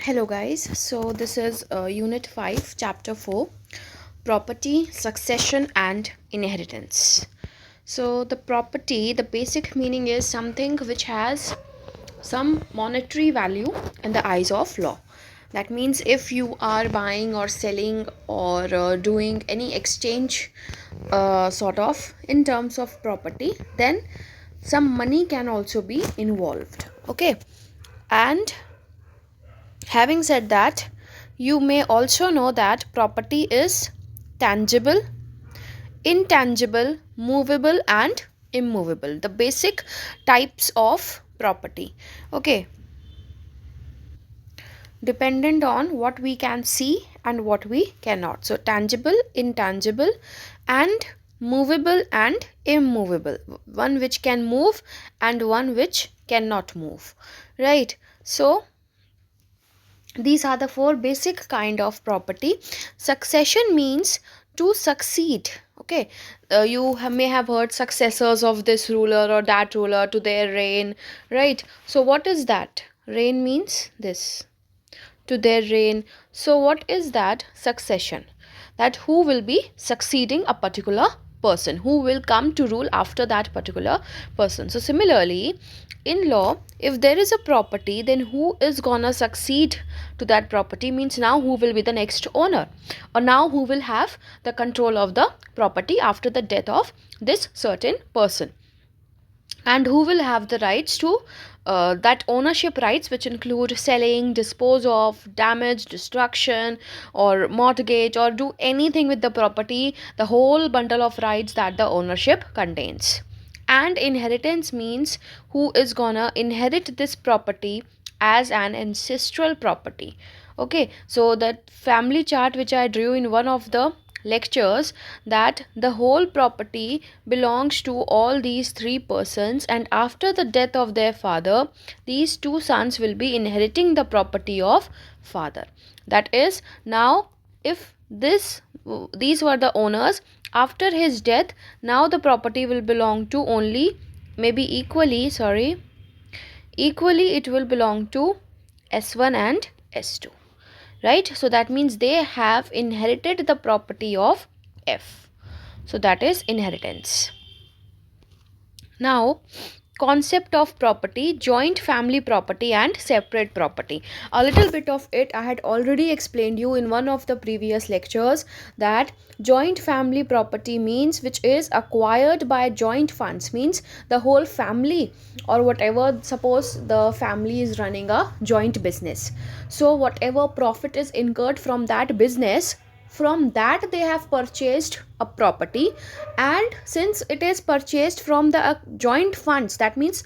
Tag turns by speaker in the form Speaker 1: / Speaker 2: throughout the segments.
Speaker 1: Hello, guys. So, this is Unit 5, Chapter 4, Property, Succession, and Inheritance. So, the property, the basic meaning is something which has some monetary value in the eyes of law. That means if you are buying or selling or doing any exchange sort of in terms of property, then some money can also be involved. Okay. And having said that, you may also know that property is tangible, intangible, movable, and immovable. The basic types of property. Okay, dependent on what we can see and what we cannot. So, tangible, intangible, and movable and immovable. One which can move and one which cannot move. Right. So, these are the four basic kind of property. Succession means to succeed. Okay, may have heard successors of this ruler or that ruler to their reign, right? So what is that? Reign means this, to their reign. So what is that? Succession, that who will be succeeding a particular person, who will come to rule after that particular person. So similarly, in law, if there is a property, then who is gonna succeed to that property means now who will be the next owner, or now who will have the control of the property after the death of this certain person, and who will have the rights to that ownership rights, which include selling, dispose of, damage, destruction, or mortgage, or do anything with the property, the whole bundle of rights that the ownership contains. And inheritance means who is gonna inherit this property as an ancestral property. Okay, so that family chart which I drew in one of the lectures, that the whole property belongs to all these three persons, and after the death of their father, these two sons will be inheriting the property of father. That is, now if these were the owners, after his death, now the property will belong to only, maybe equally it will belong to S1 and S2, right? So that means they have inherited the property of F. So that is inheritance. Now, concept of property, joint family property and separate property. A little bit of it I had already explained you in one of the previous lectures, that joint family property means which is acquired by joint funds, means the whole family or whatever, suppose the family is running a joint business, so whatever profit is incurred from that business, from that they have purchased a property, and since it is purchased from the joint funds, that means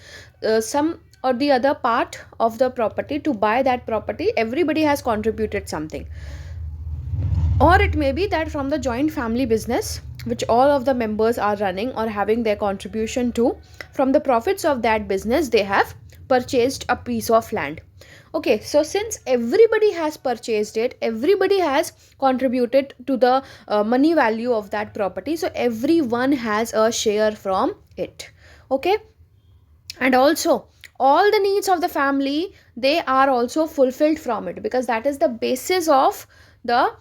Speaker 1: some or the other part of the property, to buy that property everybody has contributed something, or it may be that from the joint family business which all of the members are running or having their contribution to, from the profits of that business they have purchased a piece of land. Okay, so since everybody has purchased it, everybody has contributed to the money value of that property, so everyone has a share from it. Okay, and also all the needs of the family, they are also fulfilled from it, because that is the basis of the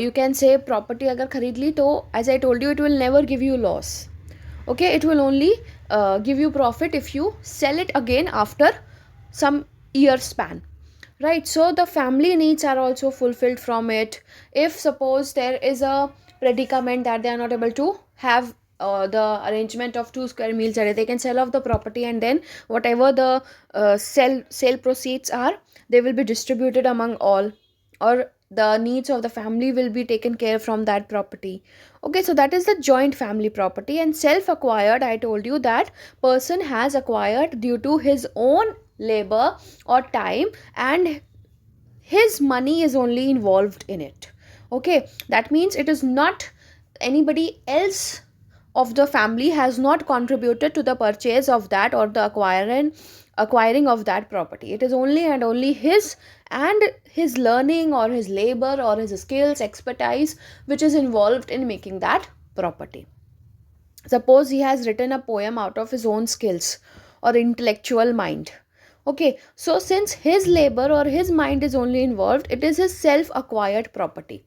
Speaker 1: you can say property. Agar kharid li, to as I told you, it will never give you loss. Okay, it will only give you profit if you sell it again after some year span, right? So the family needs are also fulfilled from it. If suppose there is a predicament that they are not able to have the arrangement of 2 square meals a day, they can sell off the property, and then whatever the sale proceeds are, they will be distributed among all, or the needs of the family will be taken care from that property. Okay, so that is the joint family property. And self acquired, I told you that person has acquired due to his own labor or time, and his money is only involved in it. Okay, that means it is not anybody else of the family has not contributed to the purchase of that or the acquiring of that property. It is only and only his, and his learning or his labor or his skills, expertise, which is involved in making that property. Suppose he has written a poem out of his own skills or intellectual mind. Okay, so since his labor or his mind is only involved, it is his self acquired property.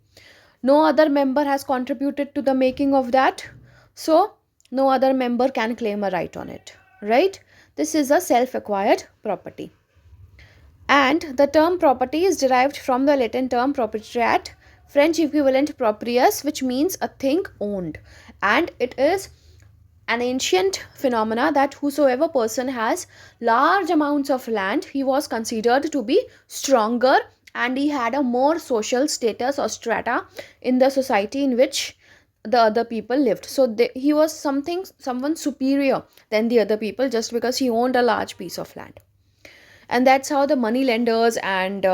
Speaker 1: No other member has contributed to the making of that, so no other member can claim a right on it, right? This is a self acquired property. And the term property is derived from the Latin term proprietariat, French equivalent proprius, which means a thing owned. And it is an ancient phenomena that whosoever person has large amounts of land, he was considered to be stronger, and he had a more social status or strata in the society in which the other people lived. So he was someone superior than the other people, just because he owned a large piece of land. And that's how the money lenders and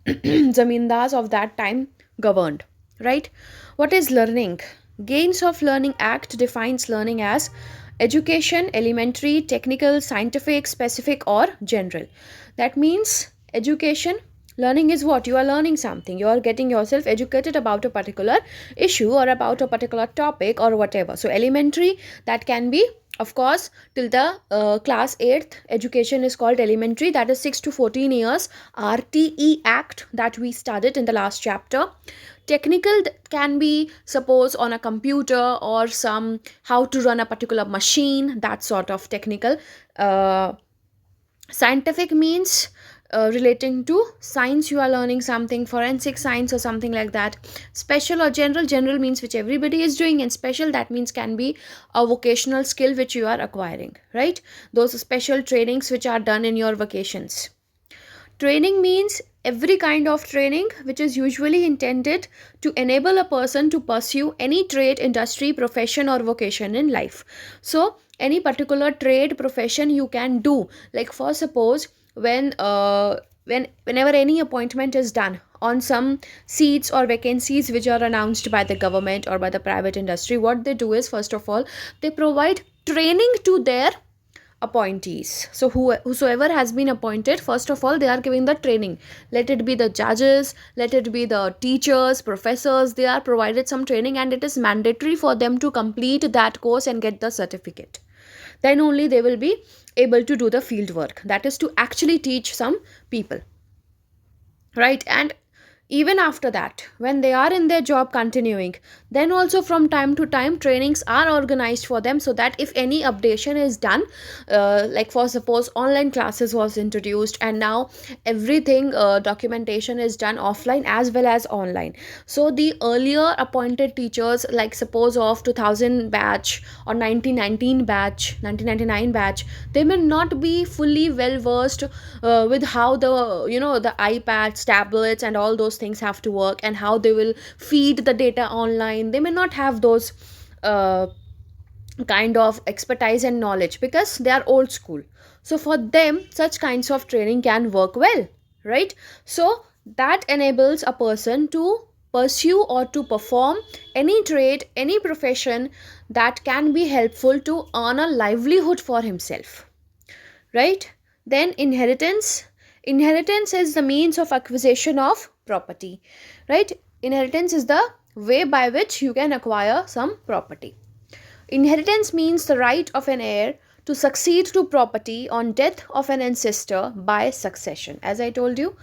Speaker 1: zamindars of that time governed, right? What is learning? Gains of Learning Act defines learning as education, elementary, technical, scientific, specific, or general. That means education. Learning is what? You are learning something. You are getting yourself educated about a particular issue or about a particular topic or whatever. So, elementary, that can be, of course, till the class 8th education is called elementary, that is 6 to 14 years, RTE Act that we studied in the last chapter. Technical can be, suppose, on a computer or some how to run a particular machine, that sort of technical. Scientific means relating to science, you are learning something, forensic science or something like that. Special or general, general means which everybody is doing, and special, that means can be a vocational skill which you are acquiring, right? Those special trainings which are done in your vacations. Training means every kind of training which is usually intended to enable a person to pursue any trade, industry, profession, or vocation in life. So, any particular trade, profession you can do. Like, for suppose, whenever any appointment is done on some seats or vacancies which are announced by the government or by the private industry, what they do is, first of all, they provide training to their appointees. So whosoever has been appointed, first of all, they are giving the training. Let it be the judges, let it be the teachers, professors, they are provided some training, and it is mandatory for them to complete that course and get the certificate. Then only they will be able to do the field work, that is to actually teach some people, right? And even after that, when they are in their job continuing, then also from time to time trainings are organized for them, so that if any updation is done, like for suppose online classes was introduced, and now everything, documentation is done offline as well as online. So the earlier appointed teachers, like suppose of 2000 batch or 1919 batch, 1999 batch, they may not be fully well versed with how the iPads, tablets, and all those things have to work, and how they will feed the data online. They may not have those uh, kind of expertise and knowledge, because they are old school. So for them, such kinds of training can work well, right? So that enables a person to pursue or to perform any trade, any profession that can be helpful to earn a livelihood for himself, right? Then inheritance is the means of acquisition of property, right? Inheritance is the way by which you can acquire some property. Inheritance means the right of an heir to succeed to property on death of an ancestor by succession. As I told you,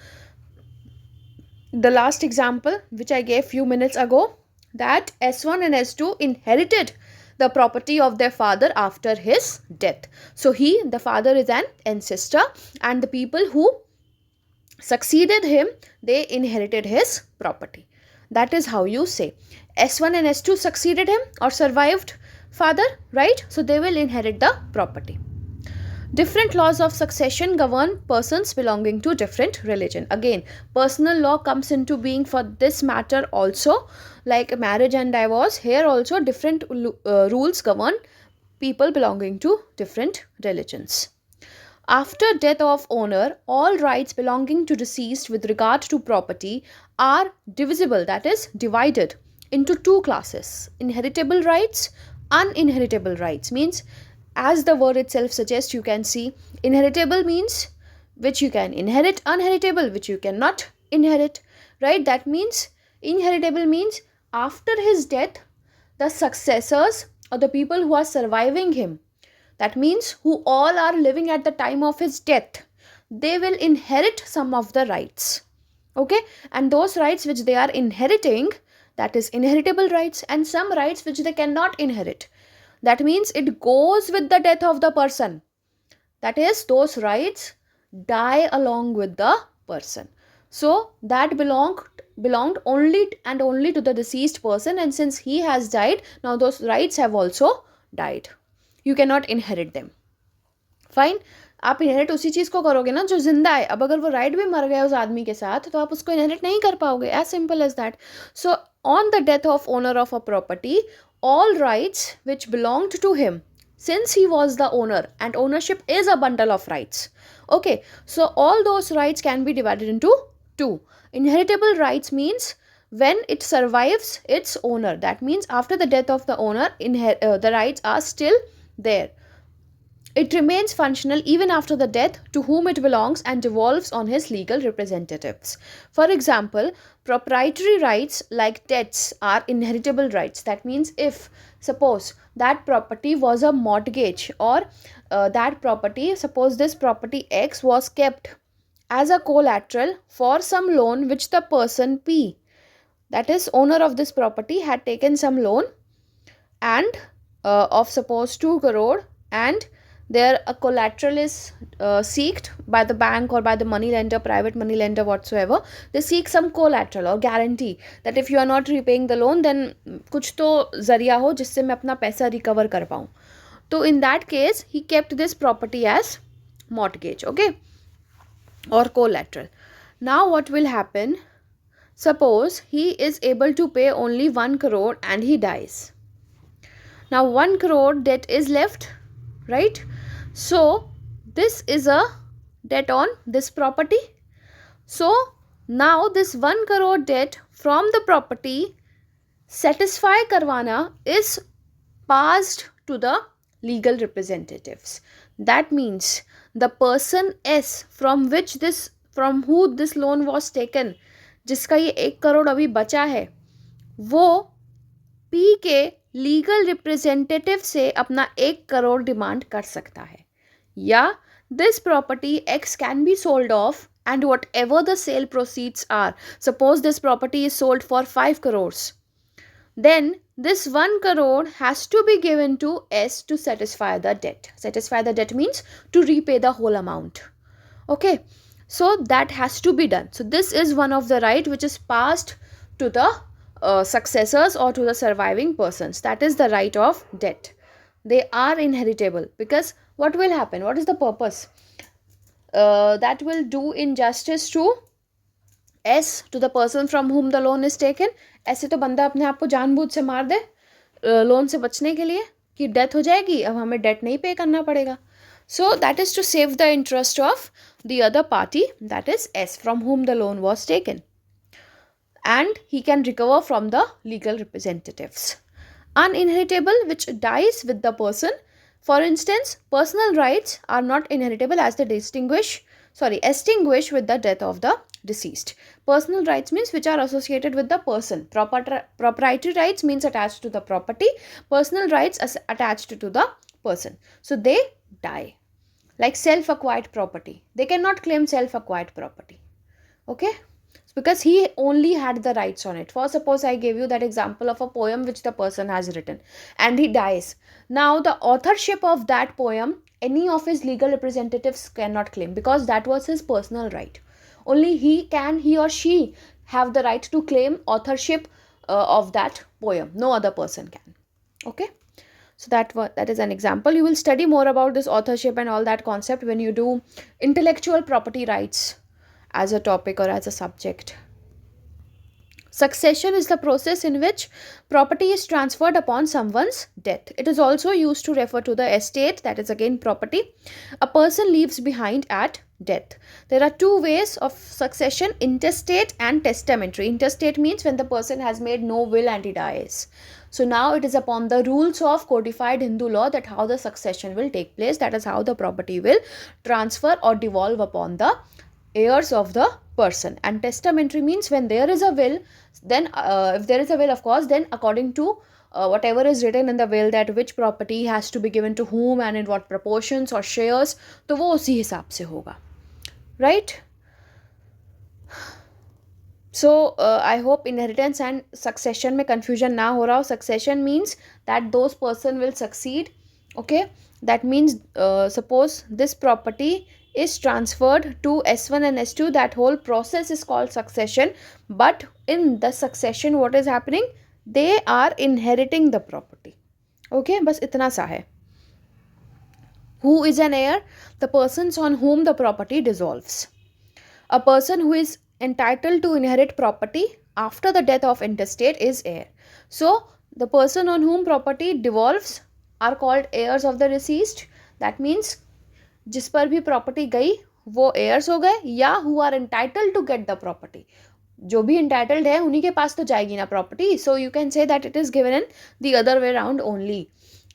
Speaker 1: the last example which I gave few minutes ago, that S1 and S2 inherited the property of their father after his death. So the father is an ancestor, and the people who succeeded him, they inherited his property. That is how you say S1 and S2 succeeded him or survived father, right? So they will inherit the property. Different laws of succession govern persons belonging to different religion. Again, personal law comes into being for this matter also, like marriage and divorce. Here also different rules govern people belonging to different religions. After death of owner, all rights belonging to deceased with regard to property are divisible, that is divided into two classes: inheritable rights, uninheritable rights. Means, as the word itself suggests, you can see inheritable means which you can inherit, unheritable which you cannot inherit, right? That means inheritable means after his death, the successors or the people who are surviving him, that means who all are living at the time of his death, they will inherit some of the rights. Okay, and those rights which they are inheriting, that is inheritable rights, and some rights which they cannot inherit, that means it goes with the death of the person, that is those rights die along with the person. So that belonged only and only to the deceased person, and since he has died, now those rights have also died. You cannot inherit them. Fine, आप inherit उसी चीज़ को करोगे ना जो जिंदा है. अब अगर वो राइट भी मर गया उस आदमी के साथ तो आप उसको इनहेरिट नहीं कर पाओगे. As simple as that. So on the death of owner of a property, all rights which belonged to him, since he was the owner, and ownership is a bundle of rights. Okay, so all those rights can be divided into two. Inheritable rights means when it survives its owner, that means after the death of the owner, the rights are still there. It remains functional even after the death to whom it belongs and devolves on his legal representatives. For example, proprietary rights like debts are inheritable rights. That means if, suppose, that property was a mortgage, or that property, suppose this property X was kept as a collateral for some loan which the person P, that is owner of this property, had taken some loan and of suppose 2 crore, and there a collateral is seeked by the bank or by the money lender, private money lender whatsoever. They seek some collateral or guarantee that if you are not repaying the loan, then कुछ तो जरिया हो जिससे मैं अपना पैसा recover कर पाऊँ. तो in that case he kept this property as mortgage, okay, or collateral. Now what will happen? Suppose he is able to pay only 1 crore and he dies. Now 1 crore debt is left, right? So this is a debt on this property. So now this 1 crore debt from the property satisfy karwana is passed to the legal representatives. That means the person S from who this loan was taken, जिसका ये 1 करोड़ अभी बचा है, वो P के legal representative से अपना 1 crore demand कर सकता है. या this property X can be sold off and whatever the sale proceeds are, suppose this property is sold for 5 crores, then this 1 crore has to be given to S to satisfy the debt. Satisfy the debt means to repay the whole amount. Okay, so that has to be done. So this is one of the right which is passed to the successors or to the surviving persons. That is the right of debt. They are inheritable because what will happen? What is the purpose? That will do injustice to S, to the person from whom the loan is taken. ऐसे तो बंदा अपने आप को जानबूझ से मार दे loan से बचने के लिए कि डेथ हो जाएगी, अब हमें डेट नहीं पे करना पड़ेगा. So that is to save the interest of the other party, that is S, from whom the loan was taken. And he can recover from the legal representatives. Uninheritable, which dies with the person. For instance, personal rights are not inheritable as they extinguish with the death of the deceased. Personal rights means which are associated with the person. Proprietary rights means attached to the property. Personal rights are attached to the person. So they die. Like self-acquired property. They cannot claim self-acquired property. Okay? Because he only had the rights on it. For suppose I gave you that example of a poem which the person has written and he dies. Now the authorship of that poem, any of his legal representatives cannot claim because that was his personal right. Only he or she have the right to claim authorship of that poem. No other person can. Okay. So that is an example. You will study more about this authorship and all that concept when you do intellectual property rights as a topic or as a subject. Succession is the process in which property is transferred upon someone's death. It is also used to refer to the estate, that is again property, a person leaves behind at death. There are two ways of succession: intestate and testamentary. Intestate means when the person has made no will and he dies. So now it is upon the rules of codified Hindu law that how the succession will take place. That is how the property will transfer or devolve upon the heirs of the person. And testamentary means when there is a will, then if there is a will, of course, then according to whatever is written in the will, that which property has to be given to whom and in what proportions or shares, तो वो उसी हिसाब से होगा, right? So I hope inheritance and succession में confusion ना हो रहा हो. Succession means that those person will succeed. Okay, that means suppose this property is transferred to S1 and S2, that whole process is called succession. But in the succession, what is happening? They are inheriting the property. Okay, बस इतना सा है. Who is an heir? The persons on whom the property dissolves. A person who is entitled to inherit property after the death of intestate is heir. So, the person on whom property devolves are called heirs of the deceased. That means जिस पर भी property गई वो heirs हो गए, या who are entitled to get the property. जो भी entitled है उन्हीं के पास तो जाएगी ना property. So you can say that it is given in the other way around only.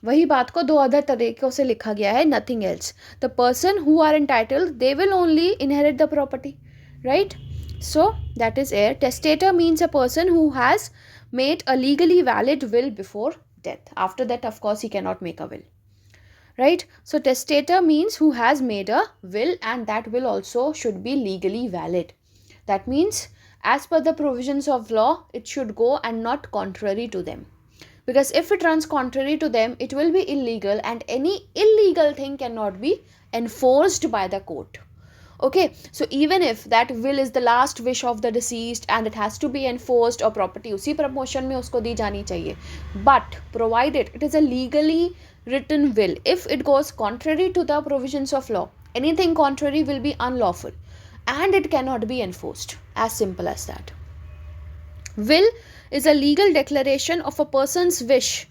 Speaker 1: वही बात को दो अदर तरीकों से लिखा गया है, nothing else. The person who are entitled, they will only inherit the property, right? So that is heir. Testator means a person who has made a legally valid will before death. After that, of course, he cannot make a will, right? So testator means who has made a will, and that will also should be legally valid. That means as per the provisions of law, it should go and not contrary to them. Because if it runs contrary to them, it will be illegal, and any illegal thing cannot be enforced by the court. Okay, so even if that will is the last wish of the deceased and it has to be enforced, or property उसी proportion में उसको दी जानी चाहिए, but provided it is a legally written will, if it goes contrary to the provisions of law, anything contrary will be unlawful and it cannot be enforced. As simple as that. Will is a legal declaration of a person's wish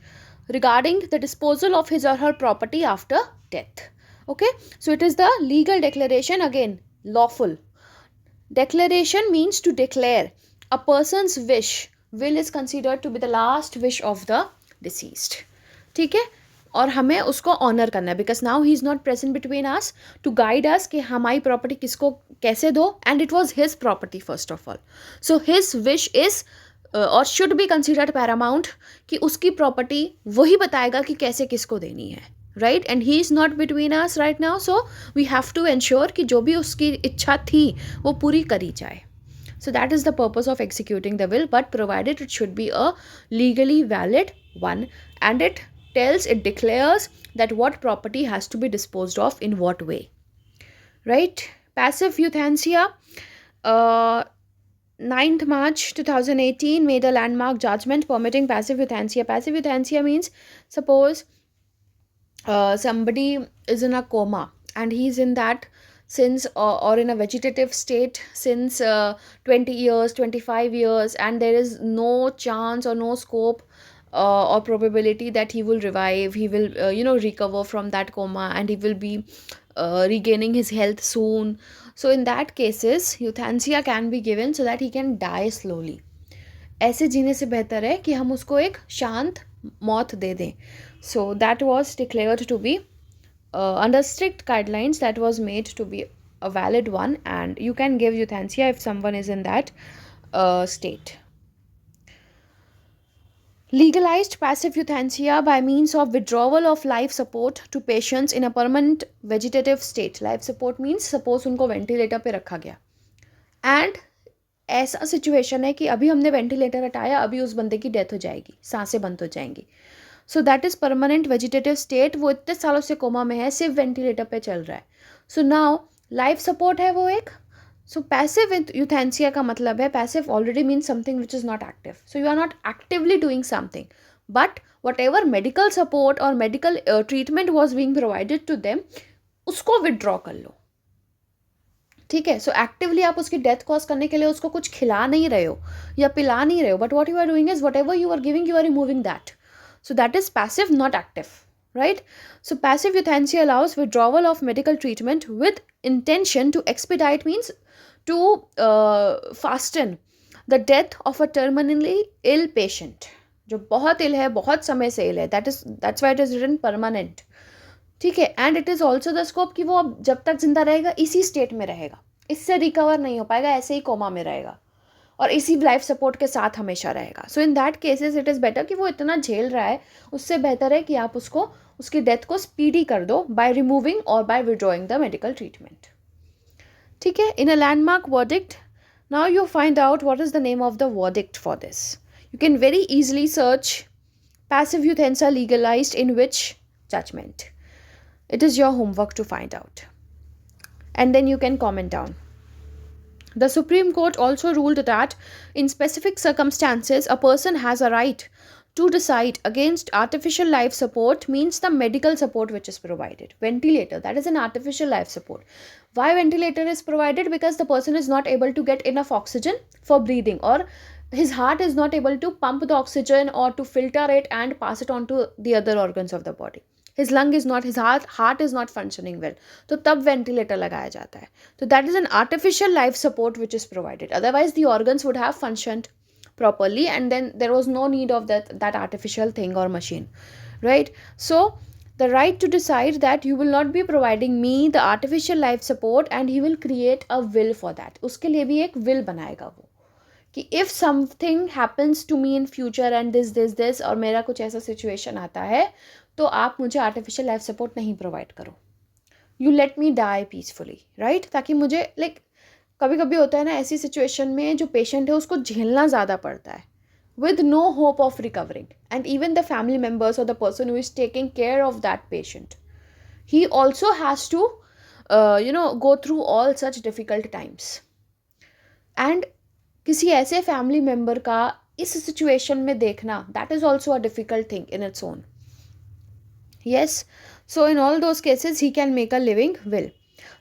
Speaker 1: regarding the disposal of his or her property after death. Okay, so it is the legal declaration, again lawful. Declaration means to declare a person's wish. Will is considered to be the last wish of the deceased. ठीक है, और हमें उसको honour करना है, because now he is not present between us to guide us कि हमारी property किसको कैसे दो, and it was his property first of all. So his wish is और शुड बी कंसिडर्ड पैरामाउंट, कि उसकी प्रॉपर्टी वही बताएगा कि कैसे किसको देनी है, right? And he is not between us right now, so we have to ensure कि जो भी उसकी इच्छा थी वो पूरी करी जाए. So that is the purpose of executing the will, but provided it should be a legally valid one, and it declares that what property has to be disposed of in what way, right? Passive euthanasia, 9th March 2018 made a landmark judgment permitting passive euthanasia. Passive euthanasia means suppose somebody is in a coma and he's in that since or in a vegetative state since 20 years, 25 years, and there is no chance or no scope or probability that he will revive, he will recover from that coma, and he will be regaining his health soon. So in that cases euthanasia can be given so that he can die slowly. ऐसे जीने से बेहतर है कि हम उसको एक शांत मौत दे दें. So that was declared to be under strict guidelines, that was made to be a valid one, and you can give euthanasia if someone is in that state. Legalized passive euthanasia by means of withdrawal of life support to patients in a permanent vegetative state. Life support means suppose उनको ventilator पे रखा गया and ऐसा situation है कि अभी हमने ventilator हटाया, अभी उस बंदे की डेथ हो जाएगी, सांसें बंद हो जाएंगी. So that is permanent vegetative state. वो इतने सालों से कोमा में है, सिर्फ वेंटिलेटर पे चल रहा है. सो नाउ लाइफ सपोर्ट है वो एक. सो पैसिव यूथैंसिया का मतलब है, passive already means something which is not active. So you are not actively doing something, but whatever medical support और medical treatment was being provided to them, उसको withdraw कर लो. ठीक है, सो एक्टिवली आप उसकी डेथ कॉज करने के लिए उसको कुछ खिला नहीं रहे हो या पिला नहीं रहे हो, but what you are doing is whatever you are giving, you are removing that. So that is passive, not active, right? So passive euthanasia allows withdrawal of medical treatment with intention to expedite, means to fasten the death of a terminally ill patient. जो बहुत ill है, बहुत समय से ill है, that's why it is written permanent. ठीक है, and it is also the scope कि वो जब तक जिंदा रहेगा इसी स्टेट में रहेगा. इससे रिकवर नहीं हो पाएगा, ऐसे ही कोमा में रहेगा और इसी लाइफ सपोर्ट के साथ हमेशा रहेगा. So in that cases it is better कि वो इतना झेल रहा है, उससे बेहतर है कि आप उसको उसकी डेथ को स्पीडी कर दो बाय रिमूविंग और by withdrawing the medical treatment. ठीक है. In a landmark verdict, now you find out what is the name of the verdict for this. You can very easily search passive euthanasia legalized in which judgment. It is your homework to find out. And then you can comment down. The Supreme Court also ruled that in specific circumstances, a person has a right to decide against artificial life support, means the medical support which is provided. Ventilator, that is an artificial life support. Why ventilator is provided? Because the person is not able to get enough oxygen for breathing, or his heart is not able to pump the oxygen or to filter it and pass it on to the other organs of the body. His heart is not functioning well. तो तब ventilator लगाया जाता है. So that is an artificial life support which is provided. Otherwise the organs would have functioned properly and then there was no need of that artificial thing or machine. Right? So the right to decide that you will not be providing me the artificial life support and he will create a will for that. उसके लिए भी एक will बनाएगा वो कि if something happens to me in future and this और मेरा कुछ ऐसा सिचुएशन आता है तो आप मुझे आर्टिफिशियल लाइफ सपोर्ट नहीं प्रोवाइड करो, you let me die peacefully. Right? ताकि मुझे कभी कभी होता है ना ऐसी सिचुएशन में जो पेशेंट है उसको झेलना ज़्यादा पड़ता है with no hope of recovering, and even the family members or the person who is taking care of that patient, he also has to go through all such difficult times. And किसी ऐसे family member का इस situation में देखना, that is also a difficult thing in its own. Yes, so in all those cases he can make a living will.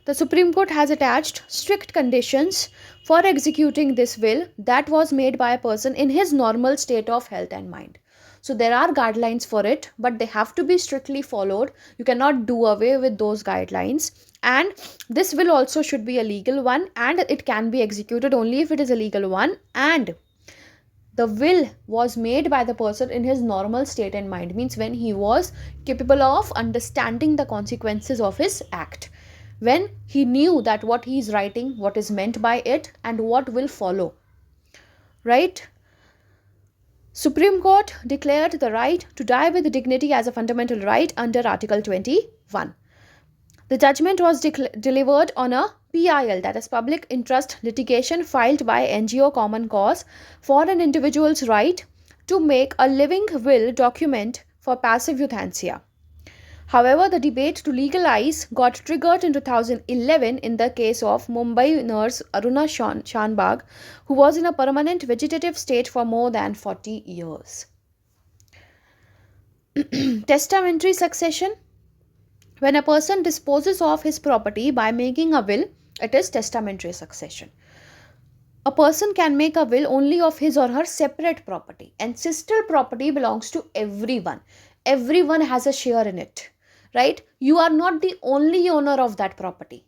Speaker 1: The Supreme Court has attached strict conditions for executing this will that was made by a person in his normal state of health and mind. So there are guidelines for it, but they have to be strictly followed. You cannot do away with those guidelines. And this will also should be a legal one, and it can be executed only if it is a legal one. And the will was made by the person in his normal state and mind, means when he was capable of understanding the consequences of his act, when he knew that what he is writing, what is meant by it, and what will follow. Right? Supreme Court declared the right to die with dignity as a fundamental right under Article 21. The judgment was delivered on a PIL, that is public interest litigation, filed by NGO Common Cause for an individual's right to make a living will document for passive euthanasia. However, the debate to legalize got triggered in 2011 in the case of Mumbai nurse Aruna Shanbag, who was in a permanent vegetative state for more than 40 years. Testamentary succession. When a person disposes of his property by making a will, it is testamentary succession. A person can make a will only of his or her separate property, and sister property belongs to everyone. Everyone has a share in it. Right? You are not the only owner of that property.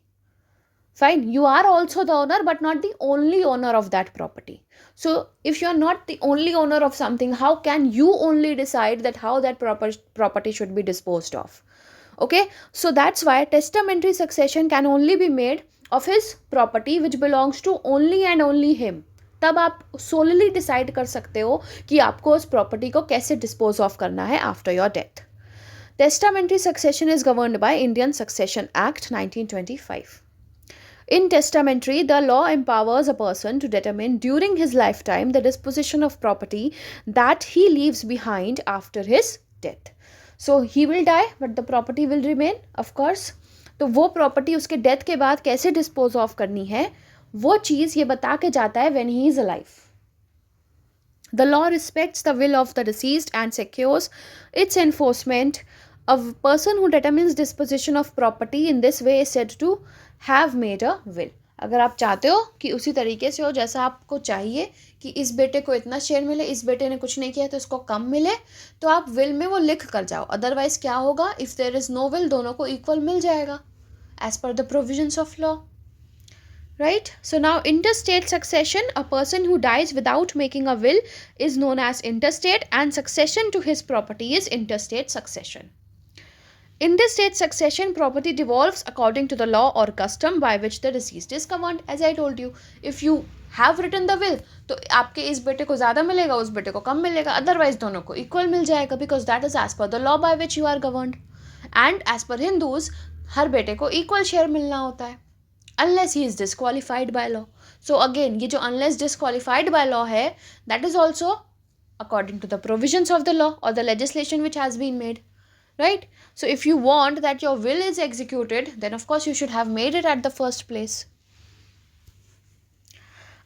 Speaker 1: Fine, you are also the owner, but not the only owner of that property. So if you are not the only owner of something, how can you only decide that how that property should be disposed of? Okay, so that's why testamentary succession can only be made of his property which belongs to only and only him. तब आप solely decide कर सकते हो कि आपको उस property को कैसे dispose of करना है after your death. Testamentary succession is governed by Indian Succession Act 1925. In testamentary, the law empowers a person to determine during his lifetime the disposition of property that he leaves behind after his death. So he will die, but the property will remain, of course. तो वो property उसके death के बाद कैसे dispose of करनी है, वो चीज़ ये बता के जाता है when he is alive. The law respects the will of the deceased and secures its enforcement. A person who determines disposition of property in this way is said to have made a will. अगर आप चाहते हो कि उसी तरीके से हो जैसा आपको चाहिए कि इस बेटे को इतना शेयर मिले, इस बेटे ने कुछ नहीं किया तो इसको कम मिले, तो आप विल में वो लिख कर जाओ. अदरवाइज क्या होगा, if there is no will, दोनों को इक्वल मिल जाएगा as per the provisions of law. Right? So now interstate succession, a person who dies without making a will is known as intestate, and succession to his property is interstate succession. In this state succession, property devolves according to the law or custom by which the deceased is governed. As I told you, if you have written the will, तो आपके इस बेटे को ज़्यादा मिलेगा, उस बेटे को कम मिलेगा, अदरवाइज दोनों को इक्वल मिल जाएगा, because that is as per the law by which you are governed. And as per Hindus हर बेटे को इक्वल शेयर मिलना होता है, unless he is disqualified by law. So again, ये जो unless disqualified by law है, that is also according to the provisions of the law or the legislation which has been made, right? So if you want that your will is executed, then of course you should have made it at the first place.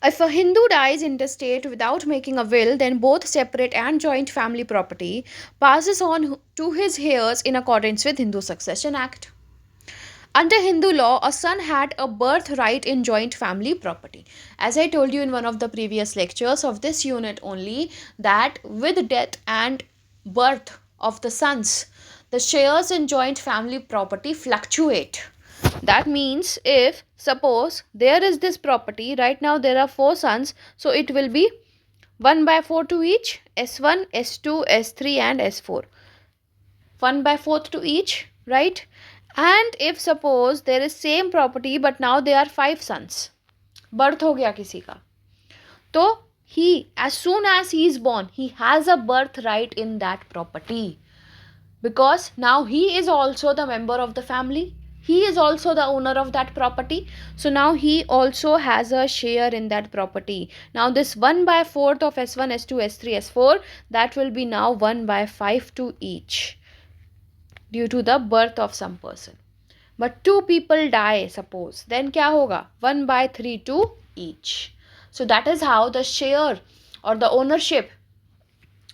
Speaker 1: If a Hindu dies intestate without making a will, then both separate and joint family property passes on to his heirs in accordance with Hindu Succession Act. Under Hindu law, a son had a birthright in joint family property. As I told you in one of the previous lectures of this unit only, that with death and birth of the sons, the shares in joint family property fluctuate. That means if suppose there is this property, right now there are 4 sons, so it will be 1 by 4 to each, S1, S2, S3 and S4. 1 by 4th to each, right? And if suppose there is same property but now there are 5 sons, birth हो गया किसी का, तो he, as soon as he is born, he has a birthright in that property, because now he is also the member of the family, he is also the owner of that property, so now he also has a share in that property. Now this 1 by 4th of S1, S2, S3, S4, that will be now 1 by 5 to each, due to the birth of some person. But 2 people die, suppose, then क्या होगा? 1 by 3 to each. So that is how the share or the ownership,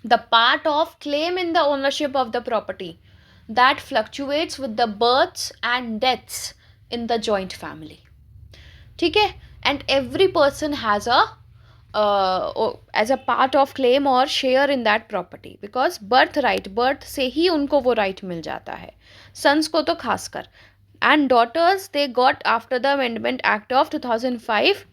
Speaker 1: the part of claim in the ownership of the property, that fluctuates with the births and deaths in the joint family. ठीक है? And every person has a as a part of claim or share in that property, because birthright, birth से ही उनको वो right मिल जाता है, sons को तो खासकर. And daughters, they got after the Amendment Act of 2005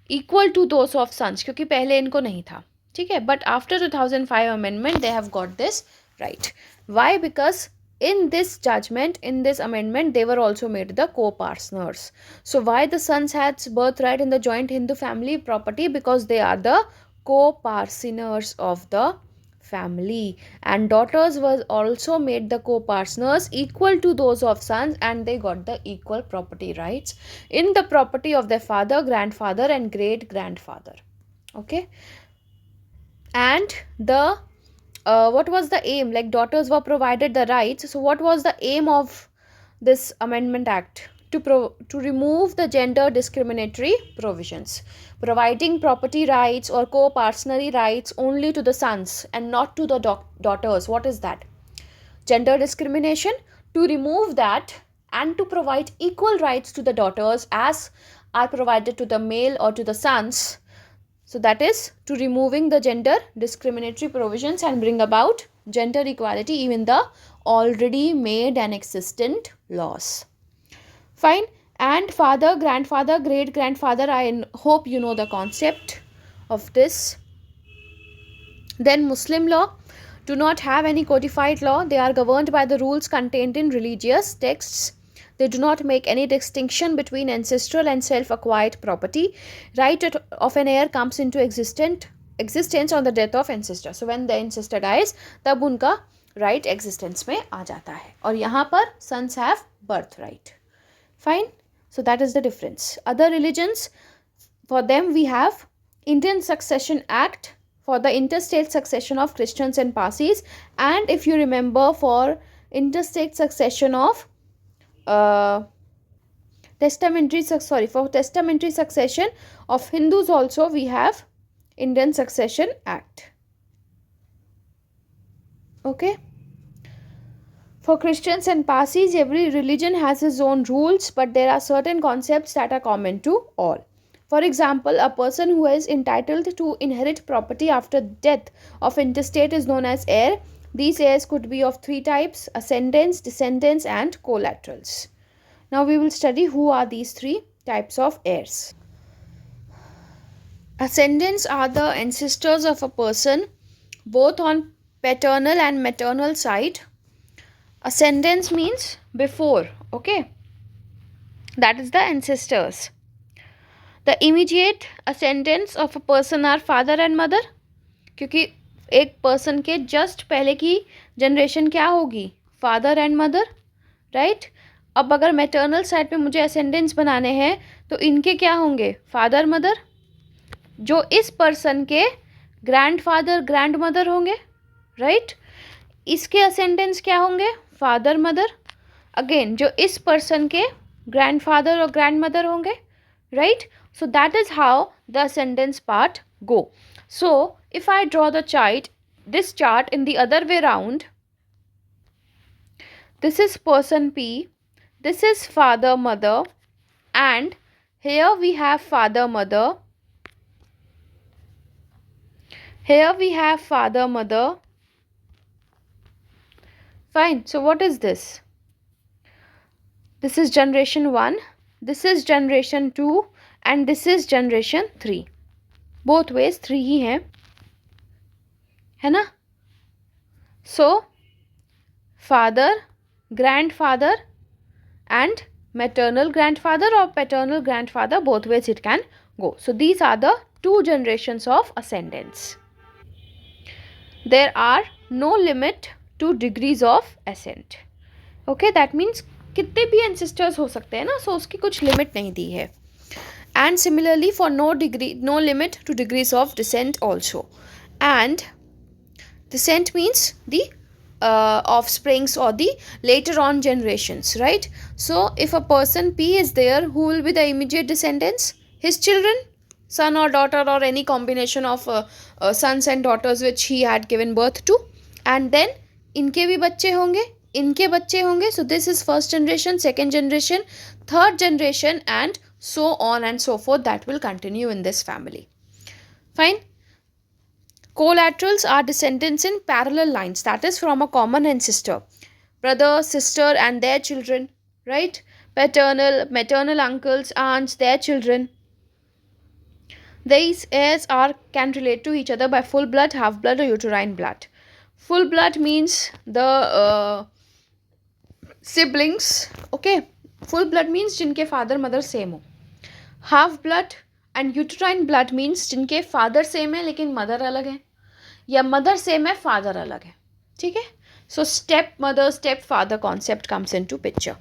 Speaker 1: equal to those of sons, क्योंकि पहले इनको नहीं था, ठीक है? But after 2005 amendment, they have got this right. Why? Because in this judgment, in this amendment, they were also made the co-partners. So why the sons had birthright in the joint Hindu family property? Because they are the co-partners of the family, and daughters was also made the co-partners equal to those of sons, and they got the equal property rights in the property of their father, grandfather and great grandfather. Okay. And the what was the aim? Like daughters were provided the rights, so what was the aim of this amendment act? To remove the gender discriminatory provisions, providing property rights or co-partnership rights only to the sons and not to the daughters. What is that? Gender discrimination. To remove that and to provide equal rights to the daughters as are provided to the male or to the sons. So that is to removing the gender discriminatory provisions and bring about gender equality even the already made and existent laws. Fine. And father, grandfather, great grandfather, I hope you know the concept of this. Then Muslim law do not have any codified law. They are governed by the rules contained in religious texts. They do not make any distinction between ancestral and self-acquired property. Right of an heir comes into existence on the death of ancestor. So when the ancestor dies, तब उनका right existence में आ जाता है. और यहाँ पर sons have birthright. Fine. So that is the difference. Other religions, for them we have Indian Succession Act for the interstate succession of Christians and Parsis, and if you remember for interstate succession of testamentary succession of Hindus also we have Indian Succession Act. Okay. For Christians and Parsis, every religion has its own rules, but there are certain concepts that are common to all. For example, a person who is entitled to inherit property after death of intestate is known as heir. These heirs could be of 3 types: ascendants, descendants and collaterals. Now we will study who are these 3 types of heirs. Ascendants are the ancestors of a person both on paternal and maternal side. Ascendance means before, okay? That is the ancestors. The immediate ascendants of a person are father and mother, क्योंकि एक person के just पहले की generation क्या होगी, father and mother, right. अब अगर maternal side पे मुझे असेंडेंस बनाने हैं तो इनके क्या होंगे, फादर मदर, जो इस पर्सन के ग्रैंडफादर ग्रैंड मदर होंगे, राइट. इसके असेंडेंस क्या होंगे, फादर मदर, अगेन जो इस पर्सन के ग्रैंडफादर और ग्रैंड मदर होंगे, right. So that is how the ascendance part go. So if I draw this chart in the other way round, this is person P, this is father mother, and here we have father mother, here we have father mother. Fine. So what is this? This is generation 1, this is generation 2, and this is generation 3. Both ways 3 ही हैं, है ना. So father, grandfather and maternal grandfather or paternal grandfather, both ways it can go. So these are the 2 generations of ascendants. There are no limit to degrees of ascent. Okay, that means कितने भी ancestors हो सकते हैं ना, so उसकी कुछ limit नहीं दी है. And similarly for no limit to degrees of descent also. And descent means the offsprings or the later on generations, right? So if a person P is there, who will be the immediate descendants? His children, son or daughter, or any combination of sons and daughters which he had given birth to. And then इनके भी बच्चे होंगे, इनके बच्चे होंगे. So this is first generation, second generation, third generation, and so on and so forth. That will continue in this family. Fine. Collaterals are descendants in parallel lines, that is from a common ancestor, brother, sister and their children, right? Paternal, maternal uncles, aunts, their children. These heirs can relate to each other by full blood, half blood, or uterine blood. Full blood means the siblings, okay? Full blood means जिनके father mother same हो. Half blood and uterine blood means जिनके father same है लेकिन mother अलग है, या mother same है father अलग है, ठीक है. So step mother step father concept comes into picture.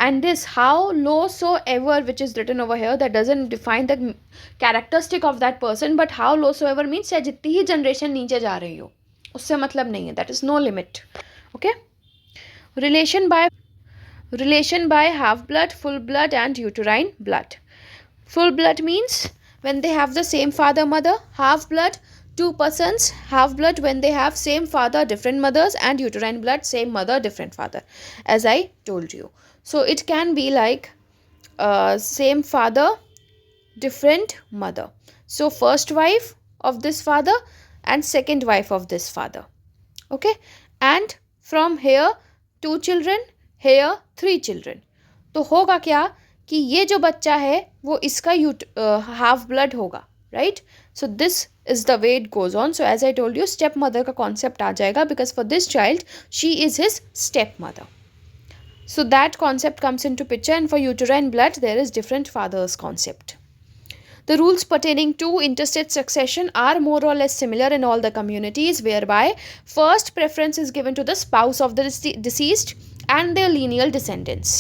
Speaker 1: And this howsoever which is written over here, that doesn't define the characteristic of that person, but howsoever means चाहे जितनी ही generation नीचे जा रही हो उससे मतलब नहीं है, that is no limit. Okay. Relation by half blood, full blood and uterine blood. Full blood means when they have the same father mother. Half blood, 2 persons. Half blood when they have same father different mothers, and uterine blood same mother different father, as I told you. So it can be like same father different mother. So first wife of this father and second wife of this father, okay. And from here 2 children, here 3 children. तो होगा क्या कि ये जो बच्चा है वो इसका हाफ ब्लड होगा, right. So this is the way it goes on. So as I told you step mother का कॉन्सेप्ट आ जाएगा, because for this child she is his step mother. So that concept comes into picture. And for uterine blood there is different fathers concept. The rules pertaining to interstate succession are more or less similar in all the communities, whereby first preference is given to the spouse of the deceased and their lineal descendants.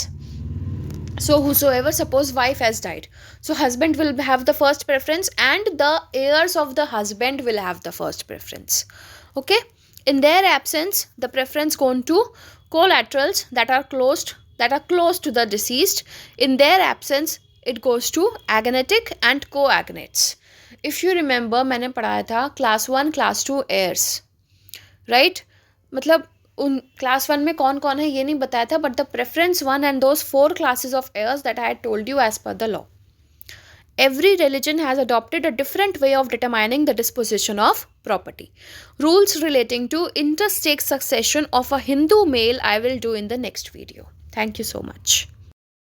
Speaker 1: So whosoever, suppose wife has died, so husband will have the first preference and the heirs of the husband will have the first preference, okay. In their absence the preference goes to collaterals that are close to the deceased. In their absence it goes to agnatic and coagnates. If you remember, मैंने पढ़ाया था class 1 class 2 heirs, right. मतलब उन class 1 में कौन कौन है ये नहीं बताया था, but the preference 1 and those 4 classes of heirs that I had told you as per the law. Every religion has adopted a different way of determining the disposition of property. Rules relating to interstate succession of a Hindu male I will do in the next video. Thank you so much.